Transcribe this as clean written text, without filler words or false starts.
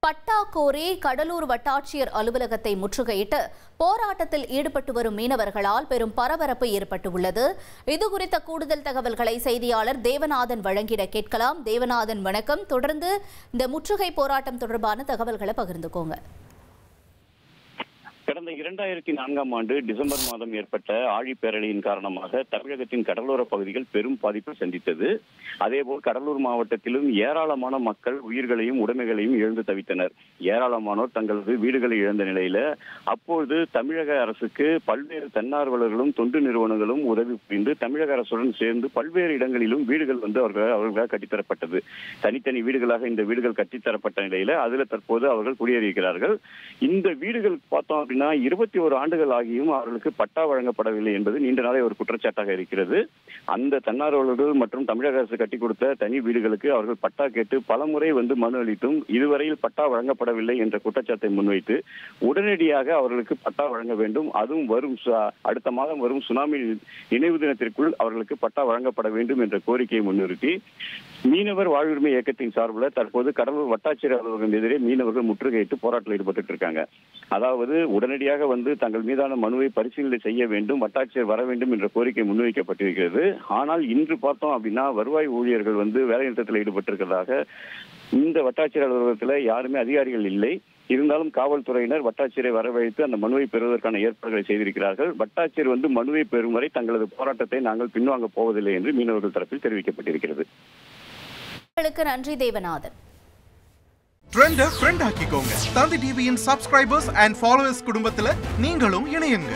பட்டா கோரி கடலூர் வட்டாட்சியர் அலுவலகத்தை முற்றுகையிட்டு போராட்டத்தில் ஈடுபட்டு வரும் மீனவர்களால் பெரும் பரபரப்பு ஏற்பட்டுள்ளது. இதுகுறித்த கூடுதல் தகவல்களை செய்தியாளர் தேவநாதன் வழங்கிட கேட்கலாம். தேவநாதன், வணக்கம். தொடர்ந்து இந்த முற்றுகை போராட்டம் தொடர்பான தகவல்களை பகிர்ந்துக்கோங்க. கடந்த 2004ஆம் ஆண்டு டிசம்பர் மாதம் ஏற்பட்ட ஆழிப்பேரலையின் காரணமாக தமிழகத்தின் கடலோர பகுதிகள் பெரும் பாதிப்பை சந்தித்தது. அதேபோல் கடலூர் மாவட்டத்திலும் ஏராளமான மக்கள் உயிர்களையும் உடைமைகளையும் இழந்து தவித்தனர். ஏராளமானோர் தங்களது வீடுகளை இழந்த நிலையில அப்பொழுது தமிழக அரசுக்கு பல்வேறு தன்னார்வலர்களும் தொண்டு நிறுவனங்களும் உதவி புரிந்து தமிழக அரசுடன் சேர்ந்து பல்வேறு இடங்களிலும் வீடுகள் அவர்களால் கட்டித்தரப்பட்டது. தனித்தனி வீடுகளாக இந்த வீடுகள் கட்டித்தரப்பட்ட நிலையில அதுல தற்போது அவர்கள் குடியேறியிருக்கிறார்கள். இந்த வீடுகள் பார்த்தோம் அப்படின்னா 21 ஆண்டுகள் ஆகியும் அவர்களுக்கு பட்டா வழங்கப்படவில்லை என்பது நீண்ட நாளே ஒரு குற்றச்சாட்டாக இருக்கிறது. அந்த தன்னார்வலர்கள் மற்றும் தமிழக அரசு கட்டி கொடுத்த தனி வீடுகளுக்கு அவர்கள் பட்டா கேட்டு பலமுறை மனு அளித்தும் இதுவரையில் பட்டா வழங்கப்படவில்லை என்ற குற்றச்சாட்டை முன்வைத்து உடனடியாக அவர்களுக்கு பட்டா வழங்க வேண்டும், அதுவும் அடுத்த மாதம் வரும் சுனாமி நினைவு தினத்திற்குள் அவர்களுக்கு பட்டா வழங்கப்பட வேண்டும் என்ற கோரிக்கையை முன்னிறுத்தி மீனவர் வாழ்வுரிமை இயக்கத்தின் சார்பில் தற்போது கடலூர் வட்டாட்சியர் அலுவலகம் எதிரே மீனவர்கள் முற்றுகையிட்டு போராட்டத்தில் ஈடுபட்டு இருக்காங்க. அதாவது உடனடியாக தங்கள் மீதான மனுவை பரிசீலனை செய்ய வேண்டும், வட்டாட்சியர் வர வேண்டும் என்ற கோரிக்கை முன்வைக்கப்பட்டிருக்கிறது. ஆனால் இன்று பார்த்தோம் அப்படின்னா வருவாய் ஊழியர்கள் வேலைநிறுத்தத்தில் ஈடுபட்டிருக்கிறதாக இந்த வட்டாட்சியர் அலுவலகத்தில் யாருமே அதிகாரிகள் இல்லை. இருந்தாலும் காவல்துறையினர் வட்டாட்சியரை வரவழைத்து அந்த மனுவை பெறுவதற்கான ஏற்பாடுகளை செய்திருக்கிறார்கள். வட்டாட்சியர் மனுவை பெறும் வரை தங்களது போராட்டத்தை நாங்கள் பின்வாங்க போவதில்லை என்று மீனவர்கள் தரப்பில் தெரிவிக்கப்பட்டிருக்கிறது. நன்றி தேவநாதன். ட்ரெண்டை ஃப்ரெண்ட் ஆக்கிக்கோங்க. தந்தி டிவியின் சப்ஸ்கிரைபர்ஸ் அண்ட் ஃபாலோவர்ஸ் குடும்பத்துல நீங்களும் இணையுங்க.